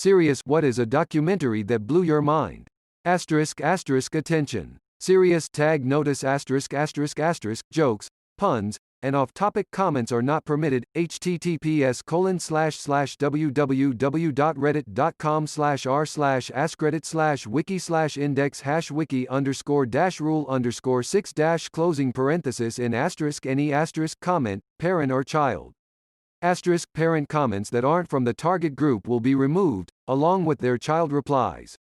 Serious, what is a documentary that blew your mind? Asterisk asterisk attention. Serious tag notice asterisk asterisk asterisk jokes, puns, and off-topic comments are not permitted. https://www.reddit.com/r/wiki/index-wiki_rule_6- closing parenthesis in asterisk comment, parent or child. Asterisk parent comments that aren't from the target group will be removed, along with their child replies.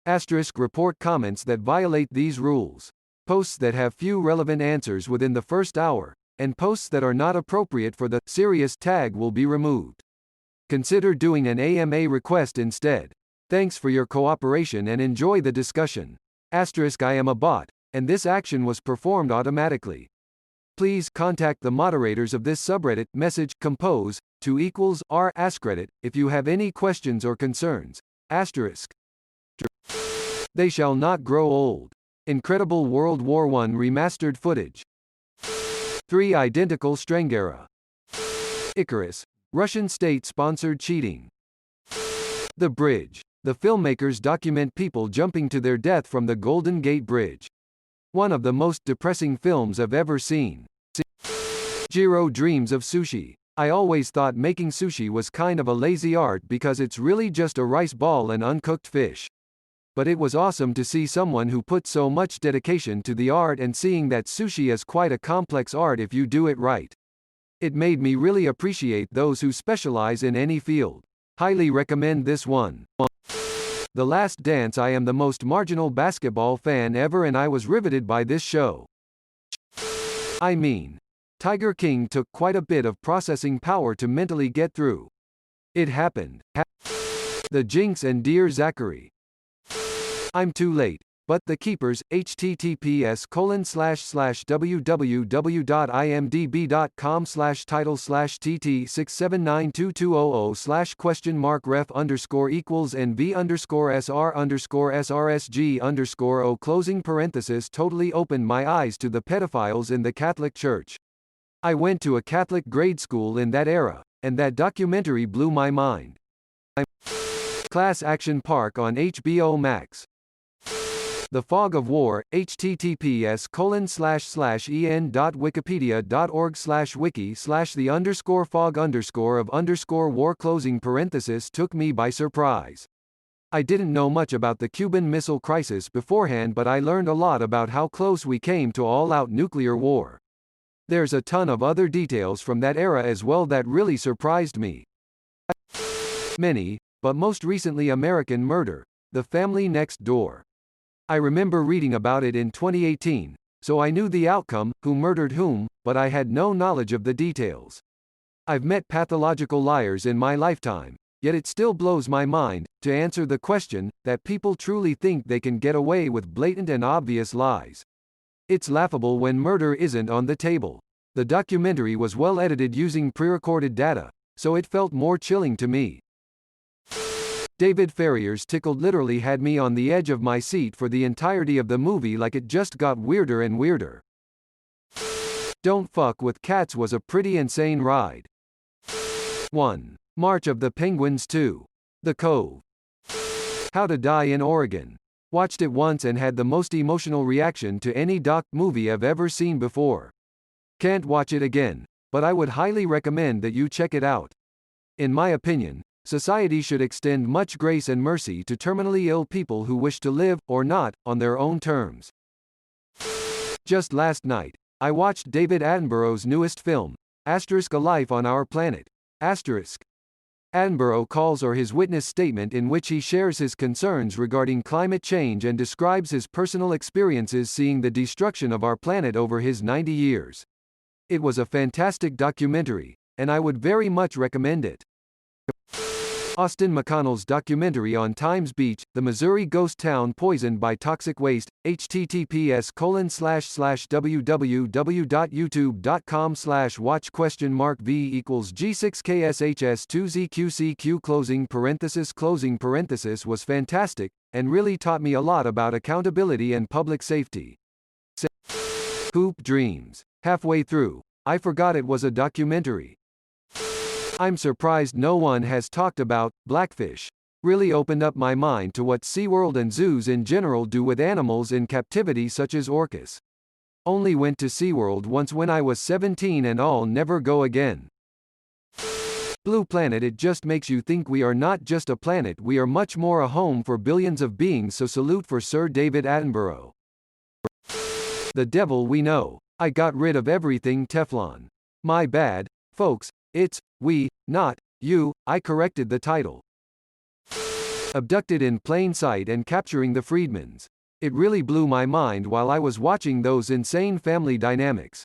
Asterisk report comments that violate these rules. Posts that have few relevant answers within the first hour, and posts that are not appropriate for the serious tag will be removed. Consider doing an AMA request instead. Thanks for your cooperation and enjoy the discussion. Asterisk I am a bot, and this action was performed automatically. Please contact the moderators of this subreddit, message compose to =r @reddit if you have any questions or concerns. Asterisk. They shall not grow old. Incredible World War I remastered footage. 3 identical Strangera. Icarus. Russian state-sponsored cheating. The Bridge. The filmmakers document people jumping to their death from the Golden Gate Bridge. One of the most depressing films I've ever seen. Jiro dreams of sushi. I always thought making sushi was kind of a lazy art because it's really just a rice ball and uncooked fish. But it was awesome to see someone who put so much dedication to the art and seeing that sushi is quite a complex art if you do it right. It made me really appreciate those who specialize in any field. Highly recommend this one. The Last Dance. I am the most marginal basketball fan ever and I was riveted by this show. I mean, Tiger King took quite a bit of processing power to mentally get through. It happened. The Jinx and Dear Zachary. I'm too late, but The Keepers. https://www.imdb.com/title/tt679220/?ref_sr_srsg_o closing parenthesis totally opened my eyes to the pedophiles in the Catholic Church. I went to a Catholic grade school in that era, and that documentary blew my mind. Class Action Park on HBO Max. The Fog of War. https://en.wikipedia.org/wiki/the_fog_of_war closing parenthesis took me by surprise. I didn't know much about the Cuban Missile Crisis beforehand, but I learned a lot about how close we came to all-out nuclear war. There's a ton of other details from that era as well that really surprised me. Many, but most recently American Murder. The Family Next Door. I remember reading about it in 2018, so I knew the outcome, who murdered whom, but I had no knowledge of the details. I've met pathological liars in my lifetime, yet it still blows my mind, to answer the question, that people truly think they can get away with blatant and obvious lies. It's laughable when murder isn't on the table. The documentary was well edited using pre-recorded data, so it felt more chilling to me. David Farrier's Tickled literally had me on the edge of my seat for the entirety of the movie, like it just got weirder and weirder. Don't Fuck with Cats was a pretty insane ride. 1. March of the Penguins 2. The Cove. How to Die in Oregon. Watched it once and had the most emotional reaction to any doc movie I've ever seen before. Can't watch it again, but I would highly recommend that you check it out. In my opinion, society should extend much grace and mercy to terminally ill people who wish to live, or not, on their own terms. Just last night, I watched David Attenborough's newest film, A Life on Our Planet. Attenborough calls or his witness statement in which he shares his concerns regarding climate change and describes his personal experiences seeing the destruction of our planet over his 90 years. It was a fantastic documentary, and I would very much recommend it. Austin McConnell's documentary on Times Beach, the Missouri ghost town poisoned by toxic waste. https://www.youtube.com/watch?v=g6kshs2zqcq closing parenthesis was fantastic, and really taught me a lot about accountability and public safety. Hoop Dreams. Halfway through, I forgot it was a documentary. I'm surprised no one has talked about Blackfish. Really opened up my mind to what SeaWorld and zoos in general do with animals in captivity such as orcas. Only went to SeaWorld once when I was 17 and I'll never go again. Blue Planet. It just makes you think we are not just a planet, we are much more a home for billions of beings, so salute for Sir David Attenborough. The devil we know. I got rid of everything Teflon. My bad, folks, it's we, not you. I corrected the title. Abducted in plain sight and capturing the Freedmans. It really blew my mind while I was watching those insane family dynamics.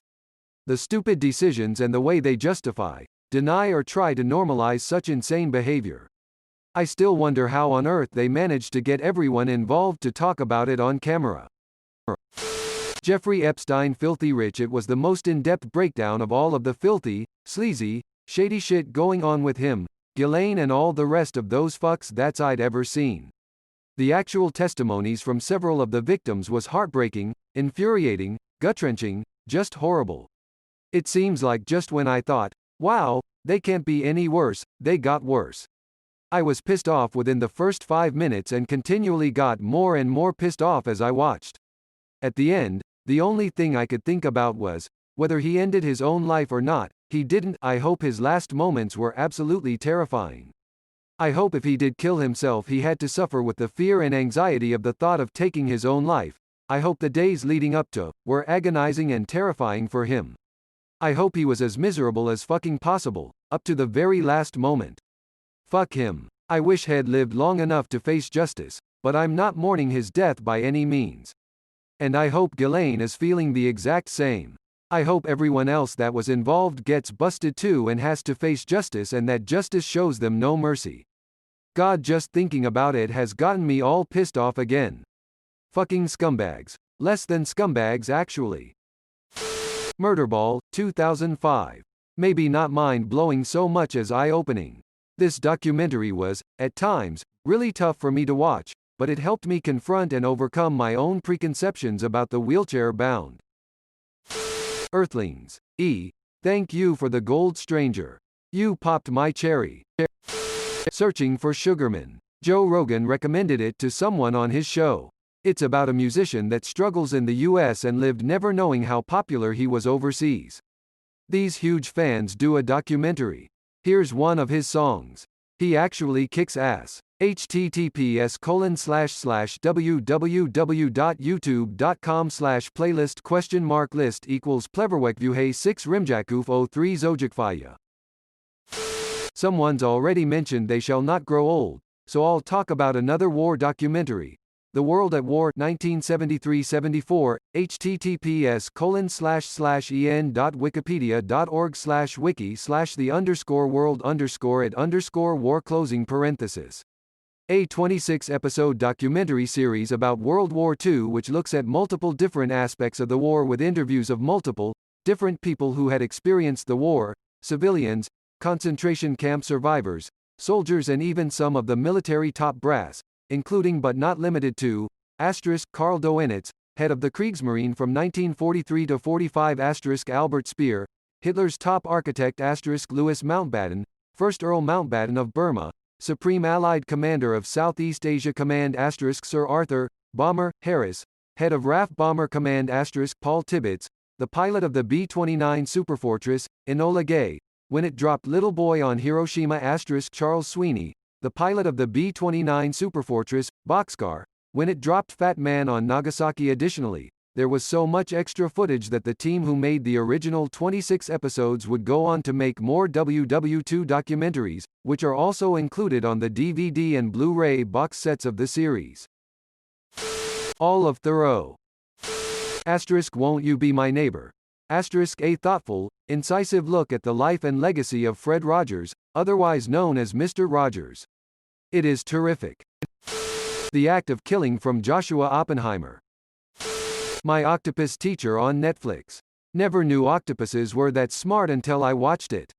The stupid decisions and the way they justify, deny or try to normalize such insane behavior. I still wonder how on earth they managed to get everyone involved to talk about it on camera. Jeffrey Epstein filthy rich. It was the most in-depth breakdown of all of the filthy, sleazy, shady shit going on with him, Ghislaine and all the rest of those fucks that's I'd ever seen. The actual testimonies from several of the victims was heartbreaking, infuriating, gut-wrenching, just horrible. It seems like just when I thought, wow, they can't be any worse, they got worse. I was pissed off within the first 5 minutes and continually got more and more pissed off as I watched. At the end, the only thing I could think about was, whether he ended his own life or not. He didn't. I hope his last moments were absolutely terrifying. I hope if he did kill himself he had to suffer with the fear and anxiety of the thought of taking his own life. I hope the days leading up to were agonizing and terrifying for him. I hope he was as miserable as fucking possible, up to the very last moment. Fuck him. I wish he'd lived long enough to face justice, but I'm not mourning his death by any means. And I hope Ghislaine is feeling the exact same. I hope everyone else that was involved gets busted too and has to face justice, and that justice shows them no mercy. God, just thinking about it has gotten me all pissed off again. Fucking scumbags. Less than scumbags actually. Murderball, 2005. Maybe not mind-blowing so much as eye-opening. This documentary was, at times, really tough for me to watch, but it helped me confront and overcome my own preconceptions about the wheelchair-bound. Earthlings. Thank you for the gold stranger. You popped my cherry. Searching for Sugarman. Joe Rogan recommended it to someone on his show. It's about a musician that struggles in the US and lived never knowing how popular he was overseas. These huge fans do a documentary. Here's one of his songs. He actually kicks ass. https://www.youtube.com/playlist?list equals pleverwekvuhe 6 rimjakuf 03 zojikfaya. Someone's already mentioned They Shall Not Grow Old, so I'll talk about another war documentary. The World at War 1973-74, https://en.wikipedia.org/wiki/the_world_at_war closing parenthesis. A 26-episode documentary series about World War II which looks at multiple different aspects of the war with interviews of multiple, different people who had experienced the war, civilians, concentration camp survivors, soldiers and even some of the military top brass, including but not limited to, Karl Dönitz, head of the Kriegsmarine from 1943 to 45, Albert Speer, Hitler's top architect, Louis Mountbatten, 1st Earl Mountbatten of Burma, Supreme Allied Commander of Southeast Asia Command, Sir Arthur Bomber Harris, head of RAF Bomber Command, Paul Tibbets, the pilot of the B-29 Superfortress, Enola Gay, when it dropped Little Boy on Hiroshima, Charles Sweeney, the pilot of the B-29 Superfortress, Boxcar, when it dropped Fat Man on Nagasaki. Additionally, there was so much extra footage that the team who made the original 26 episodes would go on to make more WW2 documentaries, which are also included on the DVD and Blu-ray box sets of the series. All of Thoreau. Won't You Be My Neighbor? A thoughtful, incisive look at the life and legacy of Fred Rogers, otherwise known as Mr. Rogers. It is terrific. The Act of Killing from Joshua Oppenheimer. My Octopus Teacher on Netflix. Never knew octopuses were that smart until I watched it.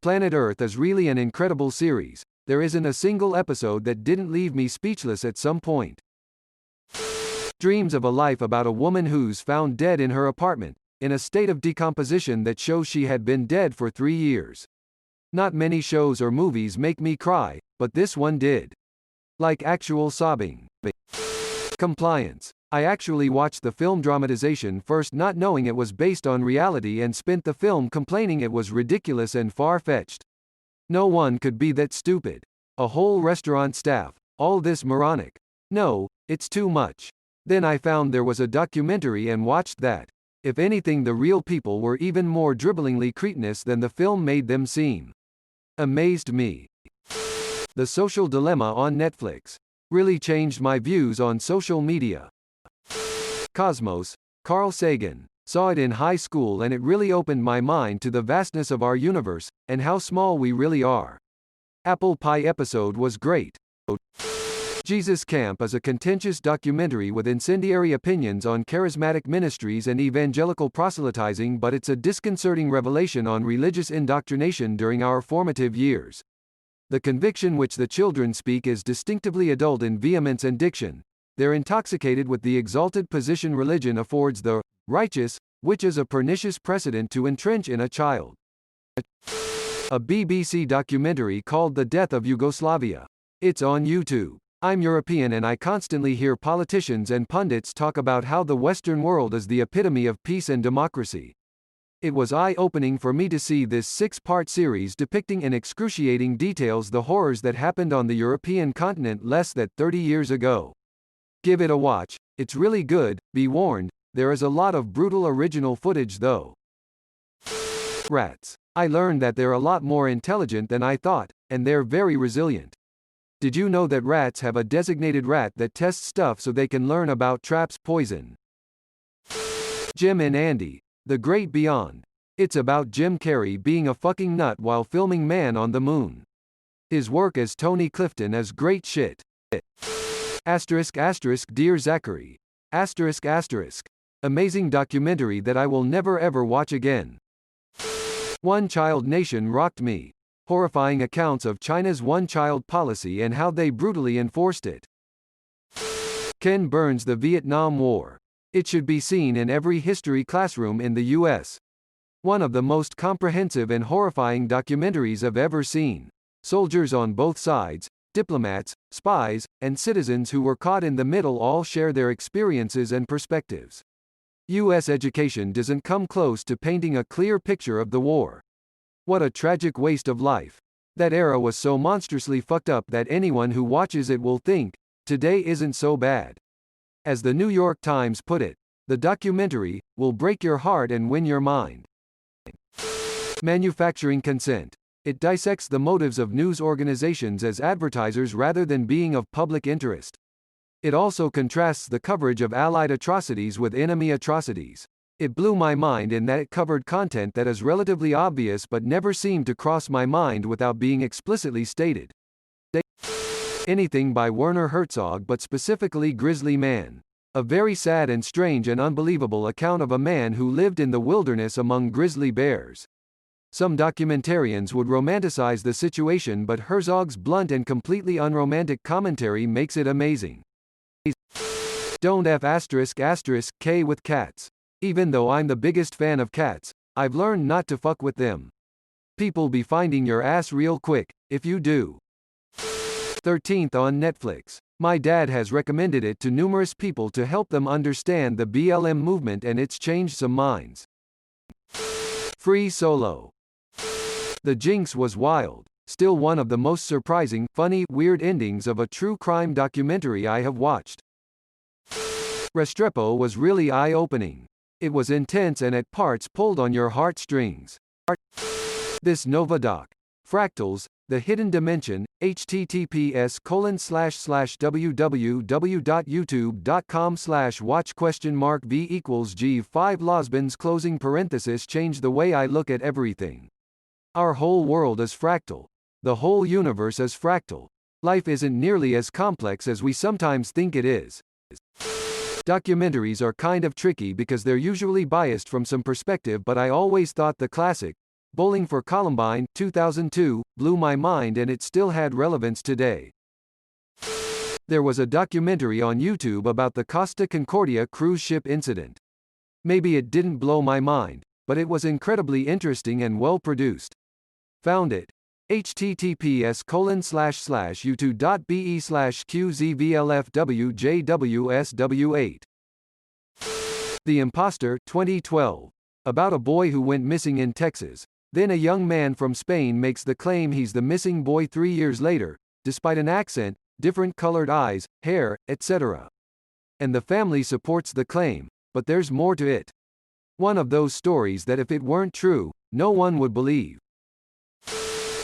Planet Earth is really an incredible series. There isn't a single episode that didn't leave me speechless at some point. Dreams of a Life, about a woman who's found dead in her apartment, in a state of decomposition that shows she had been dead for 3 years. Not many shows or movies make me cry, but this one did. Like actual sobbing. Compliance. I actually watched the film dramatization first, not knowing it was based on reality, and spent the film complaining it was ridiculous and far-fetched. No one could be that stupid. A whole restaurant staff. All this moronic. No, it's too much. Then I found there was a documentary and watched that. If anything, the real people were even more dribblingly cretinous than the film made them seem. Amazed me. The Social Dilemma on Netflix. Really changed my views on social media. Cosmos, Carl Sagan. Saw it in high school and it really opened my mind to the vastness of our universe, and how small we really are. Apple Pie episode was great. Jesus Camp is a contentious documentary with incendiary opinions on charismatic ministries and evangelical proselytizing, but it's a disconcerting revelation on religious indoctrination during our formative years. The conviction which the children speak is distinctively adult in vehemence and diction. They're intoxicated with the exalted position religion affords the righteous, which is a pernicious precedent to entrench in a child. A BBC documentary called The Death of Yugoslavia. It's on YouTube. I'm European and I constantly hear politicians and pundits talk about how the Western world is the epitome of peace and democracy. It was eye-opening for me to see this 6-part series depicting in excruciating details the horrors that happened on the European continent less than 30 years ago. Give it a watch, it's really good, be warned, there is a lot of brutal original footage though. Rats. I learned that they're a lot more intelligent than I thought, and they're very resilient. Did you know that rats have a designated rat that tests stuff so they can learn about traps, poison? Jim and Andy. The Great Beyond. It's about Jim Carrey being a fucking nut while filming Man on the Moon. His work as Tony Clifton is great shit. Dear Zachary. Amazing documentary that I will never ever watch again. One Child Nation rocked me. Horrifying accounts of China's one-child policy and how they brutally enforced it. Ken Burns' The Vietnam War. It should be seen in every history classroom in the U.S. One of the most comprehensive and horrifying documentaries I've ever seen. Soldiers on both sides, diplomats, spies, and citizens who were caught in the middle all share their experiences and perspectives. U.S. education doesn't come close to painting a clear picture of the war. What a tragic waste of life. That era was so monstrously fucked up that anyone who watches it will think, today isn't so bad. As the New York Times put it, the documentary will break your heart and win your mind. Manufacturing consent. It dissects the motives of news organizations as advertisers rather than being of public interest. It also contrasts the coverage of Allied atrocities with enemy atrocities. It blew my mind in that it covered content that is relatively obvious but never seemed to cross my mind without being explicitly stated. Anything by Werner Herzog, but specifically Grizzly Man. A very sad and strange and unbelievable account of a man who lived in the wilderness among grizzly bears. Some documentarians would romanticize the situation, but Herzog's blunt and completely unromantic commentary makes it amazing. Don't K with cats. Even though I'm the biggest fan of cats, I've learned not to fuck with them. People be finding your ass real quick, if you do. 13th on Netflix. My dad has recommended it to numerous people to help them understand the BLM movement, and it's changed some minds. Free Solo. The Jinx was wild. Still one of the most surprising, funny, weird endings of a true crime documentary I have watched. Restrepo was really eye-opening. It was intense and at parts pulled on your heartstrings. This Nova doc. Fractals, The Hidden Dimension, https://www.youtube.com/watch?v=g5 Losbins closing parenthesis changed the way I look at everything. Our whole world is fractal. The whole universe is fractal. Life isn't nearly as complex as we sometimes think it is. Documentaries are kind of tricky because they're usually biased from some perspective, but I always thought the classic, Bowling for Columbine, 2002, blew my mind, and it still had relevance today. There was a documentary on YouTube about the Costa Concordia cruise ship incident. Maybe it didn't blow my mind, but it was incredibly interesting and well produced. Found it https://youtube.be/qzvlfwjwsw8. The Imposter, 2012. About a boy who went missing in Texas. Then a young man from Spain makes the claim he's the missing boy 3 years later, despite an accent, different colored eyes, hair, etc. And the family supports the claim, but there's more to it. One of those stories that if it weren't true, no one would believe.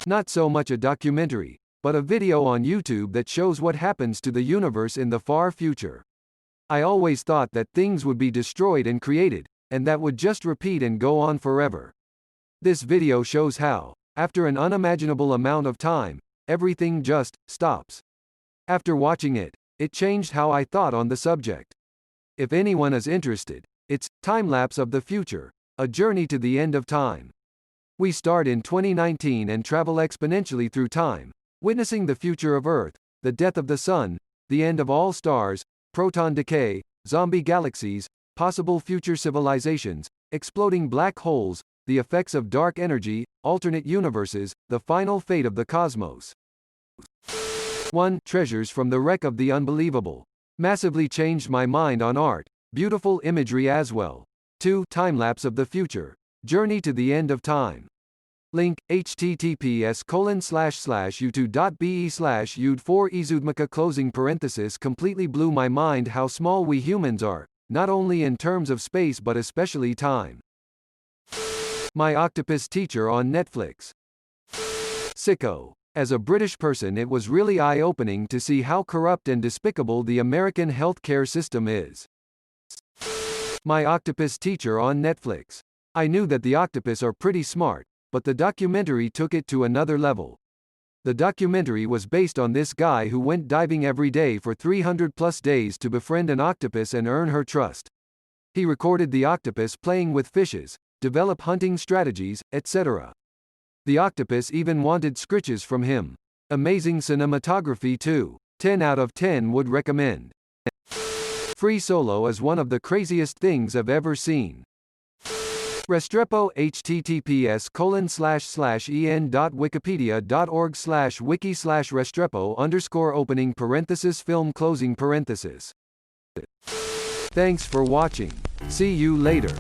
Not so much a documentary, but a video on YouTube that shows what happens to the universe in the far future. I always thought that things would be destroyed and created, and that would just repeat and go on forever. This video shows how, after an unimaginable amount of time, everything just stops. After watching it, it changed how I thought on the subject. If anyone is interested, it's Time-Lapse of the Future, a journey to the end of time. We start in 2019 and travel exponentially through time, witnessing the future of Earth, the death of the sun, the end of all stars, proton decay, zombie galaxies, possible future civilizations, exploding black holes, the effects of dark energy, alternate universes, the final fate of the cosmos. 1. Treasures from the Wreck of the Unbelievable. Massively changed my mind on art, beautiful imagery as well. 2. Time-Lapse of the Future. Journey to the End of Time. Link, https://youtube.be/ud4ezudmaka closing parenthesis completely blew my mind how small we humans are, not only in terms of space but especially time. My Octopus Teacher on Netflix. Sicko. As a British person, it was really eye-opening to see how corrupt and despicable the American healthcare system is. My Octopus Teacher on Netflix. I knew that the octopus are pretty smart, but the documentary took it to another level. The documentary was based on this guy who went diving every day for 300+ days to befriend an octopus and earn her trust. He recorded the octopus playing with fishes, develop hunting strategies, etc. The octopus even wanted scritches from him. Amazing cinematography too. 10 out of 10 would recommend. Free Solo is one of the craziest things I've ever seen. Restrepo https://en.wikipedia.org/wiki/restrepo_opening parenthesis film closing parenthesis. Thanks for watching. See you later.